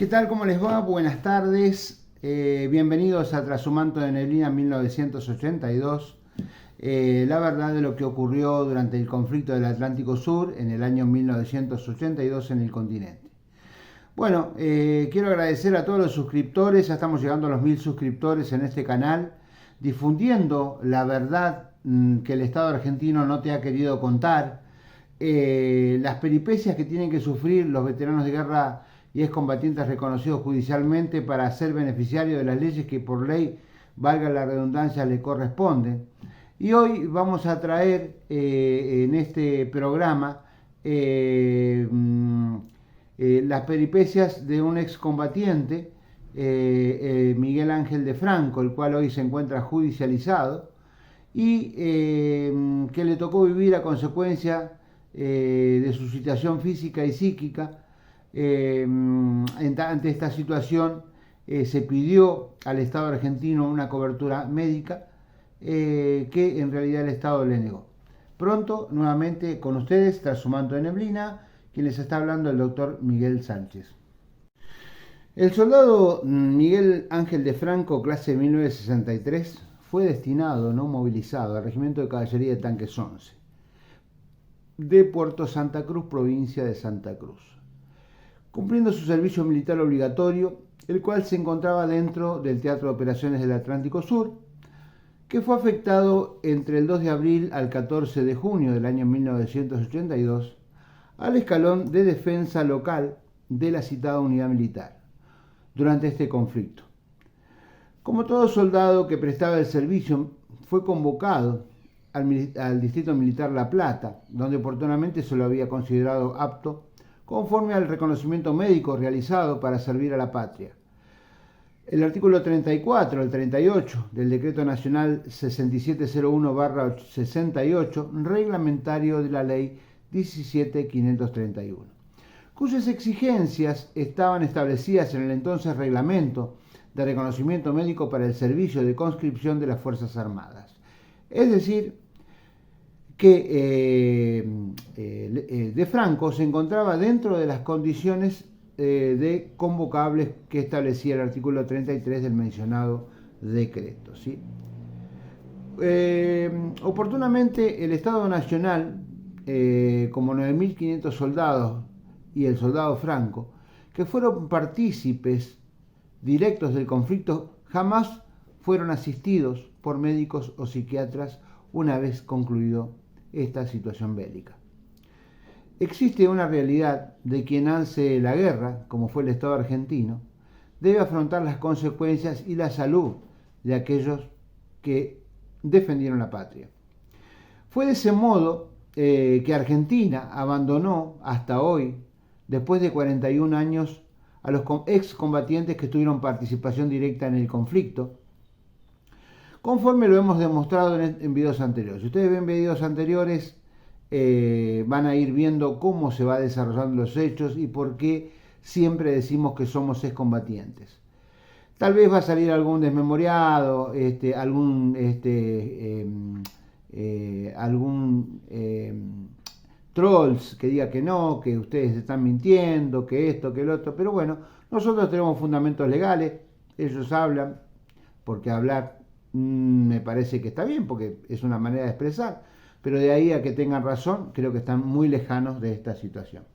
¿Qué tal? ¿Cómo les va? Buenas tardes. Bienvenidos a Tras un manto de neblina 1982. La verdad de lo que ocurrió durante el conflicto del Atlántico Sur en el año 1982 en el continente. Bueno, quiero agradecer a todos los suscriptores. Ya estamos llegando a los 1000 suscriptores en este canal, difundiendo la verdad que el Estado argentino no te ha querido contar, las peripecias que tienen que sufrir los veteranos de guerra y excombatientes reconocidos judicialmente para ser beneficiarios de las leyes que por ley, valga la redundancia, le corresponden. Y hoy vamos a traer en este programa las peripecias de un excombatiente, Miguel Ángel de Franco, el cual hoy se encuentra judicializado y que le tocó vivir a consecuencia de su situación física y psíquica. Ante esta situación se pidió al Estado argentino una cobertura médica que en realidad el Estado le negó. Pronto, nuevamente con ustedes, tras su manto de neblina, quien les está hablando el doctor Miguel Sánchez. El soldado Miguel Ángel de Franco, clase 1963, fue destinado, no movilizado, al Regimiento de Caballería de Tanques 11, de Puerto Santa Cruz, provincia de Santa Cruz, cumpliendo su servicio militar obligatorio, el cual se encontraba dentro del Teatro de Operaciones del Atlántico Sur, que fue afectado entre el 2 de abril al 14 de junio del año 1982 al escalón de defensa local de la citada unidad militar durante este conflicto. Como todo soldado que prestaba el servicio, fue convocado al Distrito Militar La Plata, donde oportunamente se lo había considerado apto conforme al reconocimiento médico realizado para servir a la patria. El artículo 34 al 38 del Decreto Nacional 6701/68, reglamentario de la Ley 17.531, cuyas exigencias estaban establecidas en el entonces Reglamento de Reconocimiento Médico para el Servicio de Conscripción de las Fuerzas Armadas. Es decir, que de Franco se encontraba dentro de las condiciones de convocables que establecía el artículo 33 del mencionado decreto, ¿sí? Oportunamente el Estado Nacional, como 9.500 soldados y el soldado Franco, que fueron partícipes directos del conflicto, jamás fueron asistidos por médicos o psiquiatras una vez concluido esta situación bélica. Existe una realidad de quien hace la guerra, como fue el Estado argentino, debe afrontar las consecuencias y la salud de aquellos que defendieron la patria. Fue de ese modo que Argentina abandonó hasta hoy, después de 41 años, a los excombatientes que tuvieron participación directa en el conflicto, conforme lo hemos demostrado en videos anteriores. Si ustedes ven videos anteriores, van a ir viendo cómo se va desarrollando los hechos y por qué siempre decimos que somos excombatientes. Tal vez va a salir algún desmemoriado, algún trolls que diga que no, que ustedes están mintiendo, que esto, que el otro, pero bueno, nosotros tenemos fundamentos legales, ellos hablan, porque hablar me parece que está bien, porque es una manera de expresar, pero de ahí a que tengan razón, creo que están muy lejanos de esta situación.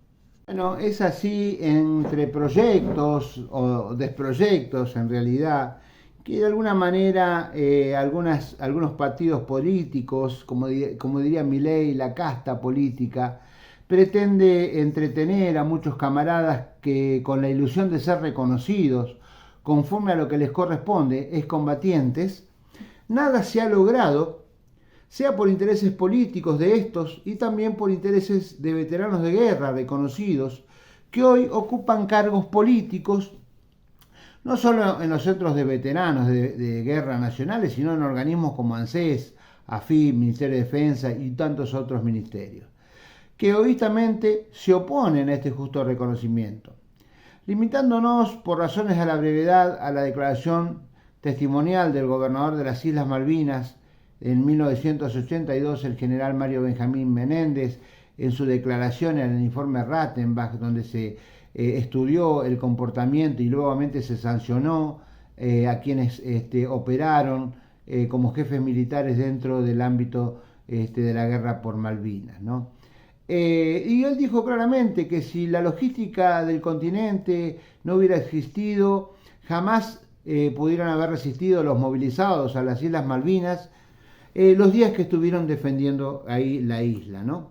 Bueno, es así entre proyectos o desproyectos en realidad, que de alguna manera algunos partidos políticos, como diría Milei, la casta política, pretende entretener a muchos camaradas que con la ilusión de ser reconocidos, conforme a lo que les corresponde, excombatientes, nada se ha logrado, sea por intereses políticos de estos y también por intereses de veteranos de guerra reconocidos que hoy ocupan cargos políticos, no solo en los centros de veteranos de guerra nacionales, sino en organismos como ANSES, AFIP, Ministerio de Defensa y tantos otros ministerios, que egoístamente se oponen a este justo reconocimiento, limitándonos por razones de la brevedad a la declaración testimonial del gobernador de las Islas Malvinas en 1982, el general Mario Benjamín Menéndez, en su declaración en el informe Rattenbach, donde se estudió el comportamiento y nuevamente se sancionó a quienes operaron como jefes militares dentro del ámbito de la guerra por Malvinas, ¿no? Y él dijo claramente que si la logística del continente no hubiera existido, jamás pudieran haber resistido los movilizados a las Islas Malvinas los días que estuvieron defendiendo ahí la isla, ¿no?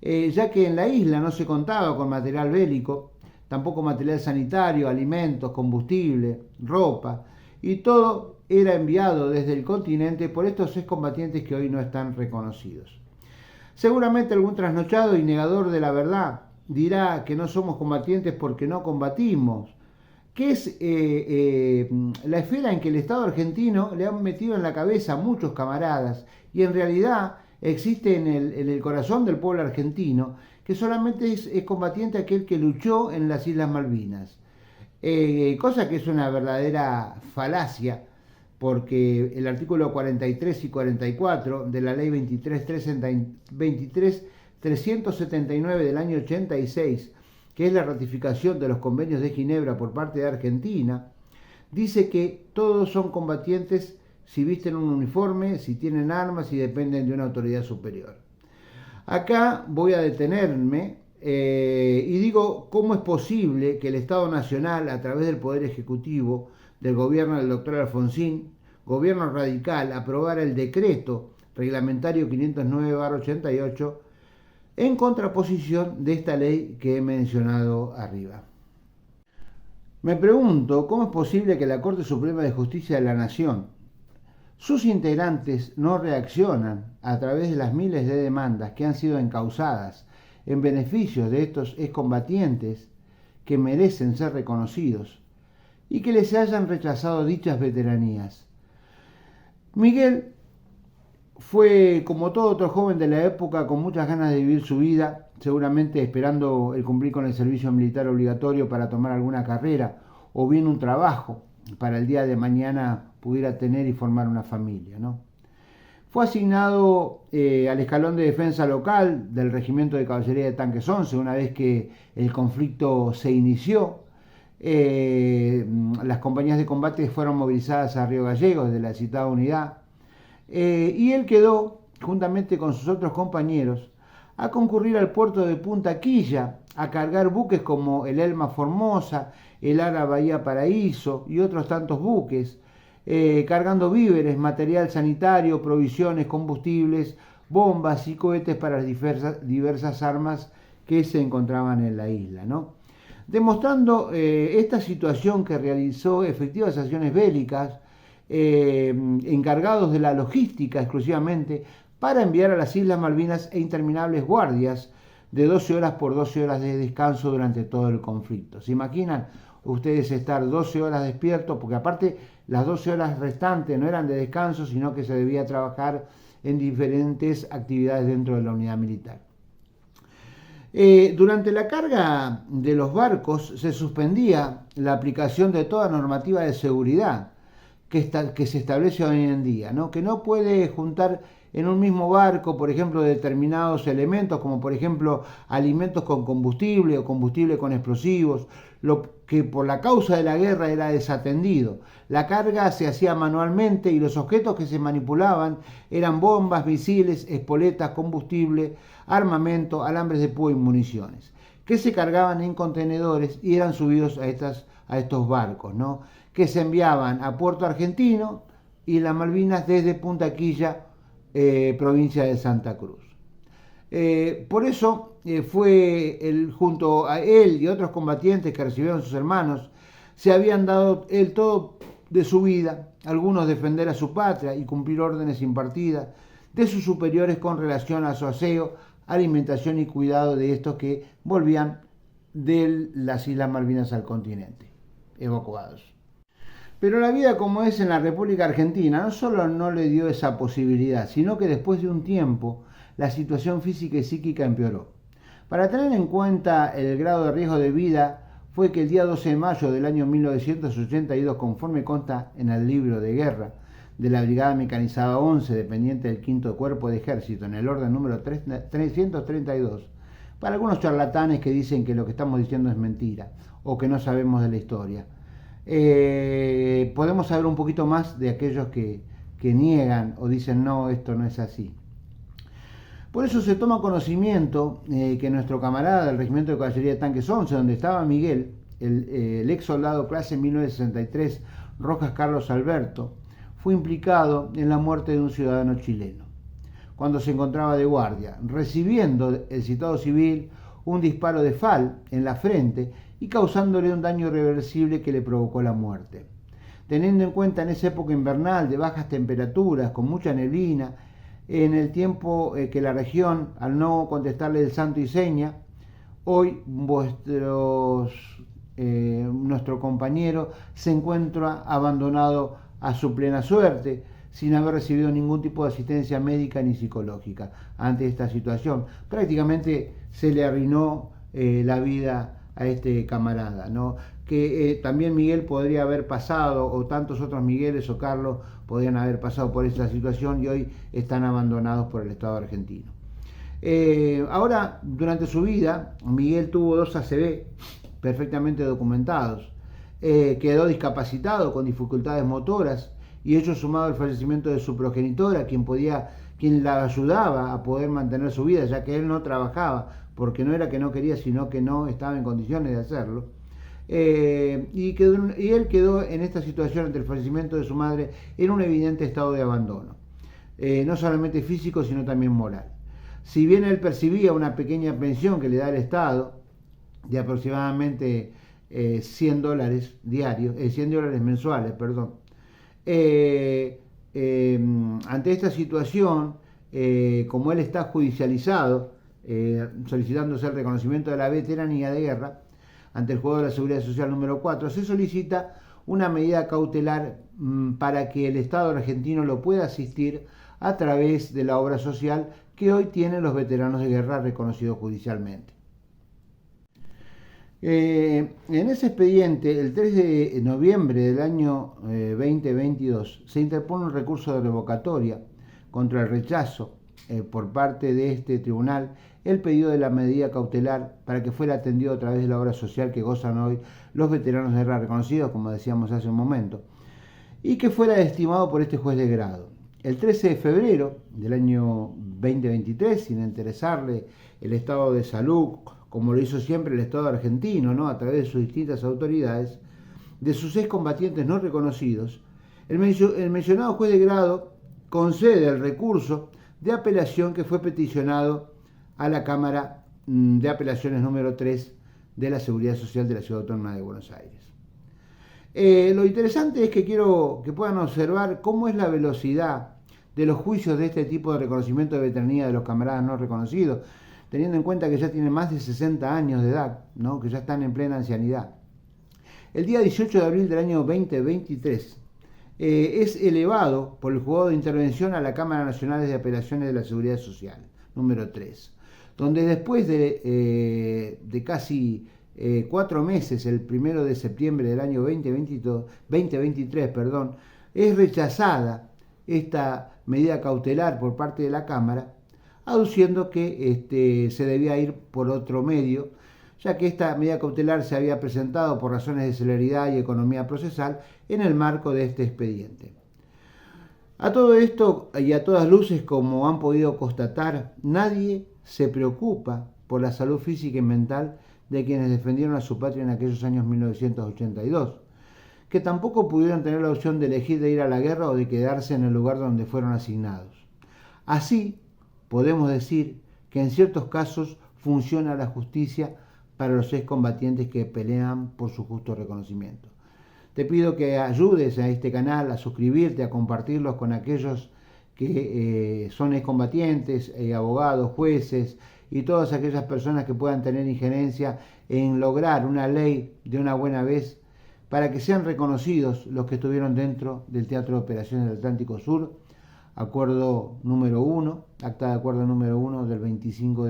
Ya que en la isla no se contaba con material bélico, tampoco material sanitario, alimentos, combustible, ropa, y todo era enviado desde el continente por estos excombatientes que hoy no están reconocidos. Seguramente algún trasnochado y negador de la verdad dirá que no somos combatientes porque no combatimos, que es la esfera en que el Estado argentino le han metido en la cabeza a muchos camaradas, y en realidad existe en el corazón del pueblo argentino que solamente es combatiente aquel que luchó en las Islas Malvinas, cosa que es una verdadera falacia, porque el artículo 43 y 44 de la ley 23.379 del año 86, que es la ratificación de los convenios de Ginebra por parte de Argentina, dice que todos son combatientes si visten un uniforme, si tienen armas y dependen de una autoridad superior. Acá voy a detenerme y digo cómo es posible que el Estado Nacional, a través del Poder Ejecutivo, del gobierno del doctor Alfonsín, gobierno radical, aprobara el decreto reglamentario 509/88 en contraposición de esta ley que he mencionado arriba. Me pregunto cómo es posible que la Corte Suprema de Justicia de la Nación, sus integrantes no reaccionan a través de las miles de demandas que han sido encausadas en beneficio de estos excombatientes que merecen ser reconocidos, y que les hayan rechazado dichas veteranías. Miguel fue, como todo otro joven de la época, con muchas ganas de vivir su vida, seguramente esperando el cumplir con el servicio militar obligatorio para tomar alguna carrera o bien un trabajo para el día de mañana pudiera tener y formar una familia, ¿no? Fue asignado al escalón de defensa local del Regimiento de Caballería de Tanques 11 una vez que el conflicto se inició. Las compañías de combate fueron movilizadas a Río Gallegos de la citada unidad, y él quedó, juntamente con sus otros compañeros, a concurrir al puerto de Punta Quilla, a cargar buques como el Elma Formosa, el Ara Bahía Paraíso y otros tantos buques, cargando víveres, material sanitario, provisiones, combustibles, bombas y cohetes para las diversas armas que se encontraban en la isla, ¿no? Demostrando esta situación que realizó efectivas acciones bélicas, encargados de la logística exclusivamente para enviar a las Islas Malvinas e interminables guardias de 12 horas por 12 horas de descanso durante todo el conflicto. ¿Se imaginan ustedes estar 12 horas despiertos? Porque aparte las 12 horas restantes no eran de descanso, sino que se debía trabajar en diferentes actividades dentro de la unidad militar. Durante la carga de los barcos se suspendía la aplicación de toda normativa de seguridad que se establece hoy en día, ¿no? Que no puede juntar en un mismo barco, por ejemplo, determinados elementos, como por ejemplo alimentos con combustible o combustible con explosivos, lo que por la causa de la guerra era desatendido. La carga se hacía manualmente y los objetos que se manipulaban eran bombas, misiles, espoletas, combustible, armamento, alambres de púa y municiones, que se cargaban en contenedores y eran subidos a estos barcos, ¿no? Que se enviaban a Puerto Argentino y las Malvinas desde Punta Quilla, provincia de Santa Cruz. Por eso fue junto a él y otros combatientes que recibieron sus hermanos, se habían dado el todo de su vida, algunos defender a su patria y cumplir órdenes impartidas de sus superiores con relación a su aseo, alimentación y cuidado de estos que volvían de las Islas Malvinas al continente, evacuados. Pero la vida como es en la República Argentina no solo no le dio esa posibilidad, sino que después de un tiempo la situación física y psíquica empeoró. Para tener en cuenta el grado de riesgo de vida fue que el día 12 de mayo del año 1982, conforme consta en el libro de guerra de la Brigada Mecanizada 11, dependiente del 5º Cuerpo de Ejército, en el orden número 332, para algunos charlatanes que dicen que lo que estamos diciendo es mentira o que no sabemos de la historia. Podemos saber un poquito más de aquellos que niegan o dicen no, esto no es así. Por eso se toma conocimiento que nuestro camarada del Regimiento de Caballería de Tanques 11, donde estaba Miguel, el ex soldado clase 1963, Rojas Carlos Alberto, fue implicado en la muerte de un ciudadano chileno, cuando se encontraba de guardia, recibiendo el citado civil un disparo de FAL en la frente y causándole un daño irreversible que le provocó la muerte. Teniendo en cuenta en esa época invernal de bajas temperaturas, con mucha neblina, en el tiempo que la región, al no contestarle el santo y seña, hoy nuestro compañero se encuentra abandonado a su plena suerte, sin haber recibido ningún tipo de asistencia médica ni psicológica ante esta situación. Prácticamente se le arruinó la vida a este camarada, ¿no? Que también Miguel podría haber pasado, o tantos otros Migueles o Carlos podrían haber pasado por esta situación y hoy están abandonados por el Estado argentino. Ahora, durante su vida, Miguel tuvo 2 ACV perfectamente documentados. Quedó discapacitado con dificultades motoras y ello sumado al fallecimiento de su progenitora, quien la ayudaba a poder mantener su vida, ya que él no trabajaba, porque no era que no quería, sino que no estaba en condiciones de hacerlo. Y él quedó en esta situación ante el fallecimiento de su madre en un evidente estado de abandono, no solamente físico, sino también moral. Si bien él percibía una pequeña pensión que le da el Estado, de aproximadamente $100 diarios, $100 mensuales, perdón. Ante esta situación, como él está judicializado, solicitándose el reconocimiento de la veteranía de guerra, ante el Juzgado de la Seguridad Social número 4, se solicita una medida cautelar para que el Estado argentino lo pueda asistir a través de la obra social que hoy tienen los veteranos de guerra reconocidos judicialmente. En ese expediente, el 3 de noviembre del año 2022, se interpone un recurso de revocatoria contra el rechazo por parte de este tribunal el pedido de la medida cautelar para que fuera atendido a través de la obra social que gozan hoy los veteranos de guerra reconocidos, como decíamos hace un momento, y que fuera estimado por este juez de grado. El 13 de febrero del año 2023, sin interesarle el estado de salud, como lo hizo siempre el Estado argentino, ¿no?, a través de sus distintas autoridades, de sus excombatientes no reconocidos, el mencionado juez de grado concede el recurso de apelación que fue peticionado a la Cámara de Apelaciones número 3 de la Seguridad Social de la Ciudad Autónoma de Buenos Aires. Lo interesante es que quiero que puedan observar cómo es la velocidad de los juicios de este tipo de reconocimiento de veteranía de los camaradas no reconocidos, teniendo en cuenta que ya tienen más de 60 años de edad, ¿no?, que ya están en plena ancianidad. El día 18 de abril del año 2023 es elevado por el Juzgado de Intervención a la Cámara Nacional de Apelaciones de la Seguridad Social, número 3, donde después de casi 4 meses, el 1 de septiembre del año 2023, es rechazada esta medida cautelar por parte de la Cámara, aduciendo que se debía ir por otro medio, ya que esta medida cautelar se había presentado por razones de celeridad y economía procesal en el marco de este expediente. A todo esto y a todas luces, como han podido constatar, nadie se preocupa por la salud física y mental de quienes defendieron a su patria en aquellos años 1982, que tampoco pudieron tener la opción de elegir de ir a la guerra o de quedarse en el lugar donde fueron asignados. Así, podemos decir que en ciertos casos funciona la justicia para los excombatientes que pelean por su justo reconocimiento. Te pido que ayudes a este canal, a suscribirte, a compartirlos con aquellos que son excombatientes, abogados, jueces y todas aquellas personas que puedan tener injerencia en lograr una ley de una buena vez para que sean reconocidos los que estuvieron dentro del Teatro de Operaciones del Atlántico Sur, acuerdo número 1, acta de acuerdo número 1 del 24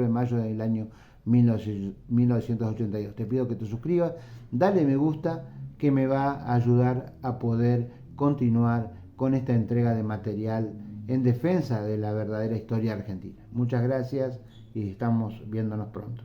de mayo del año 1982. Te pido que te suscribas, dale me gusta, que me va a ayudar a poder continuar con esta entrega de material en defensa de la verdadera historia argentina. Muchas gracias y estamos viéndonos pronto.